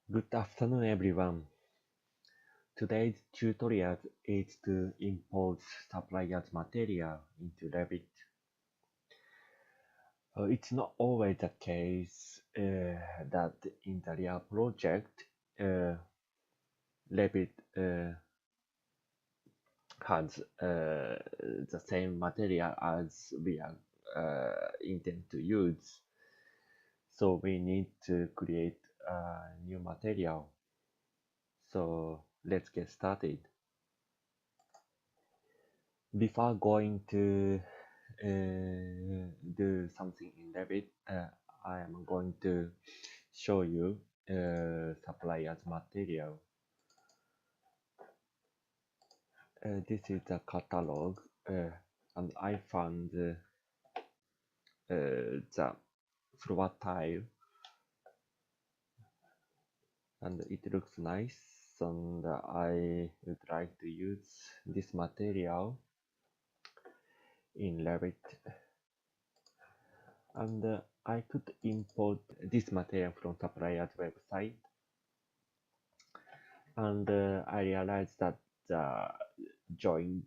Good afternoon, everyone. Today's tutorial is to import supplier's material into Revit. It's not always the case that in the real project, Revit has the same material as we are intend to use. So we need to create a new material. So let's get started. Before going to do something in Revit, I am going to show you supplier's material. This is the catalog, and I found the floor tile, and it looks nice. And I would like to use this material in Revit. And I could import this material from supplier's website, and I realized that the joint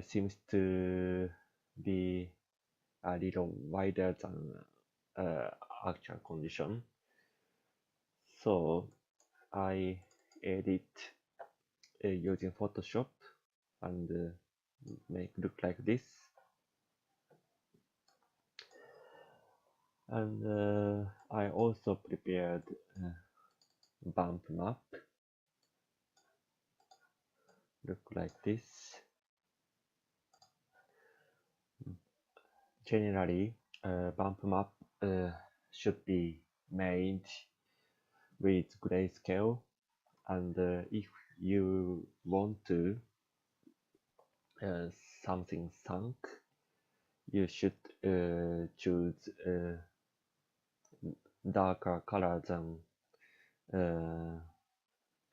seems to be a little wider than actual condition. So I edit using Photoshop and make look like this. And I also prepared bump map, look like this. Generally, bump map should be made with grayscale, and if you want to something sunk, you should choose darker color than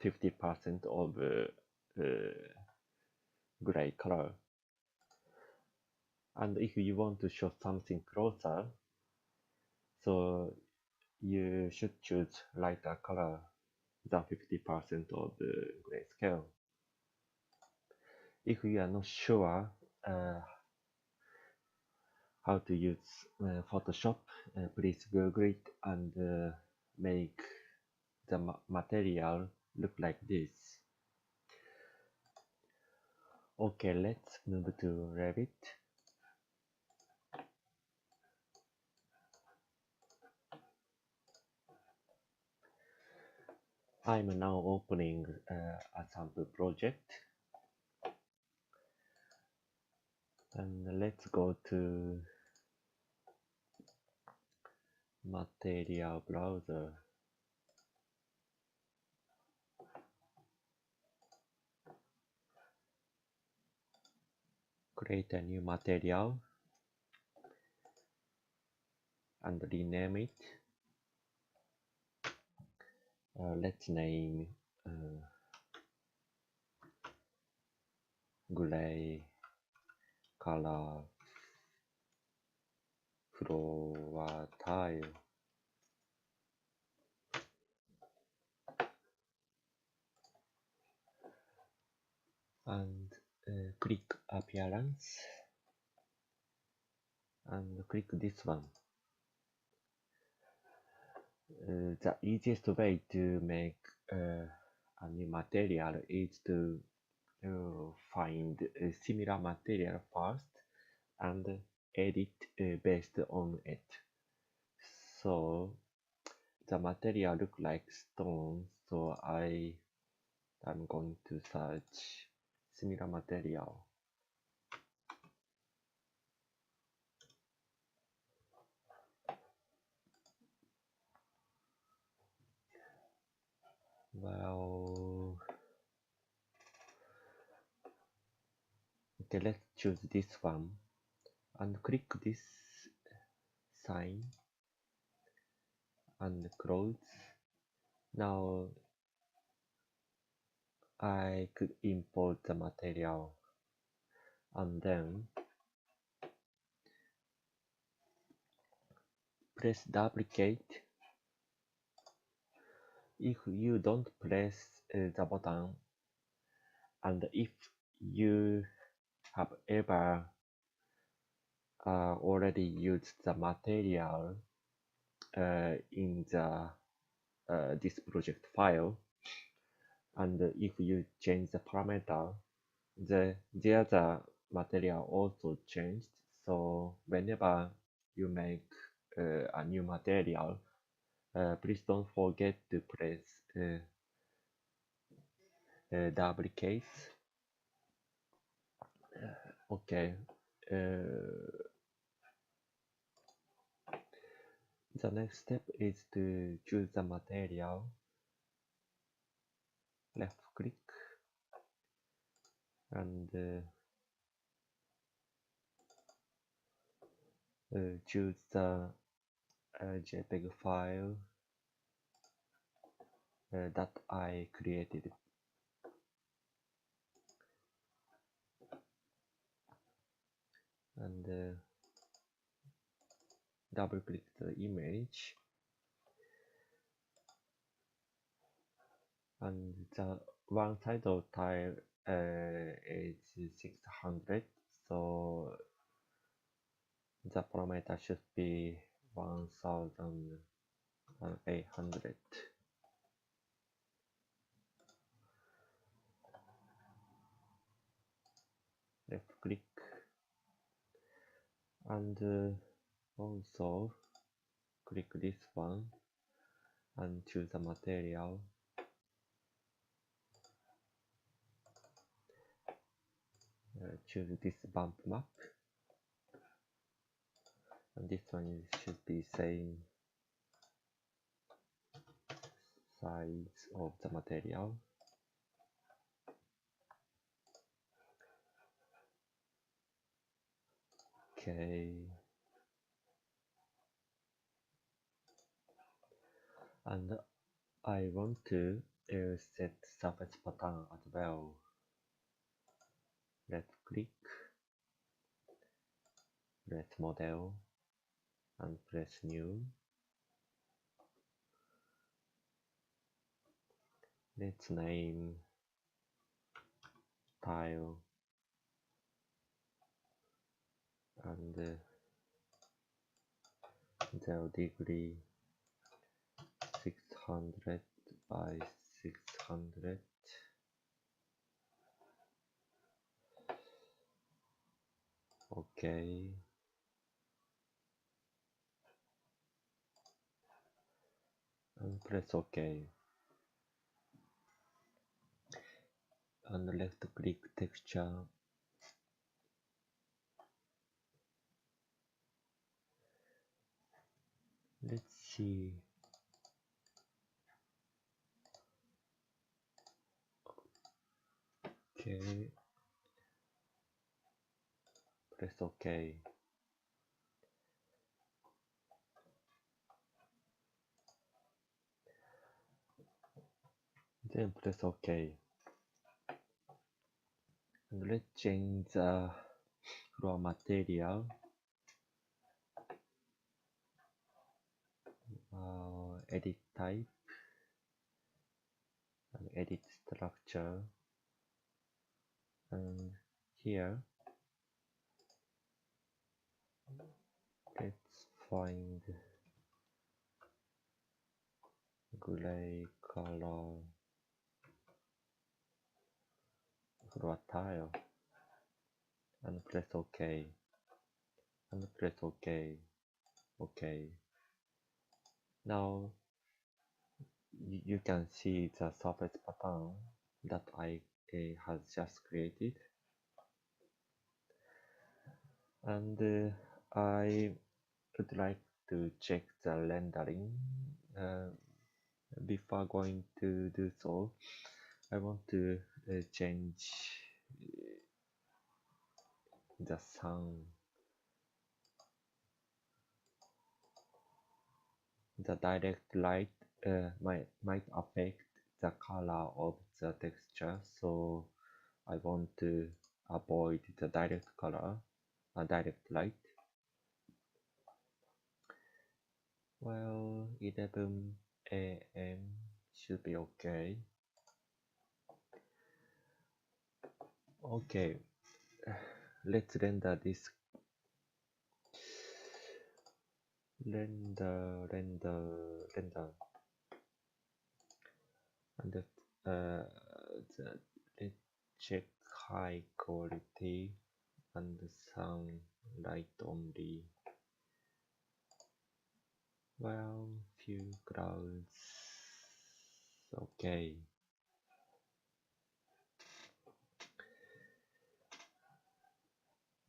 50% of gray color. And if you want to show something closer, so you should choose lighter color than 50% of the grayscale. If you are not sure how to use Photoshop, please Google it and make the material look like this. Okay, let's move to Revit. I'm now opening a sample project, and let's go to material browser. Create a new material and rename it. Let's name gray color floor tile. And click appearance and click this one. The easiest way to make a new material is to find a similar material first and edit based on it. So the material look like stone, so I am going to search similar material. Well, okay, let's choose this one and click this sign and close. Now I could import the material and then press duplicate If you don't press the button, and if you have ever already used the material in the this project file, and if you change the parameter, the other material also changed. So whenever you make a new material, please don't forget to press double case. Okay. The next step is to choose the material. Left click and choose the JPEG file that I created. And double click the image, and the one title tile is 600, so the parameter should be 1800. Left click and also click this one and choose the material. Choose this bump map, and this one should be same size of the material. Okay, and I want to set surface pattern as well. Let's click, press model, and press new. Let's name tile and 0 degree 600 by 600. Okay. And press OK. And left click texture. Let's see. Okay. Press OK. Then press OK. And let's change the raw material. Edit type and edit structure. And here, let's find gray color floor tile and press OK. And press OK. OK. Now you can see the surface pattern that I has just created, and I would like to check the rendering. Before going to do so, I want to change the sun. The direct light might affect the color of the texture, so I want to avoid the direct color, direct light. Well, 11 a.m. should be okay. Okay, let's render this. Render, and the, let's check high quality and sound light only. Well, few clouds. Okay.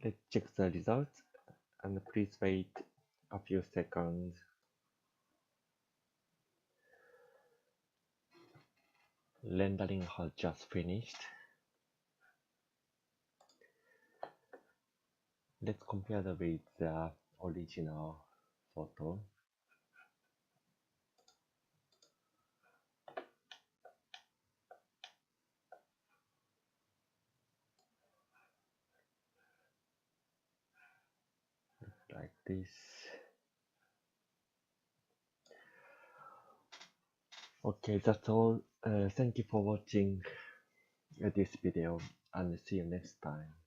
Let's check the results and please wait a few seconds. Rendering has just finished. Let's compare that with the original photo. Like this. Okay, that's all. Thank you for watching this video and see you next time.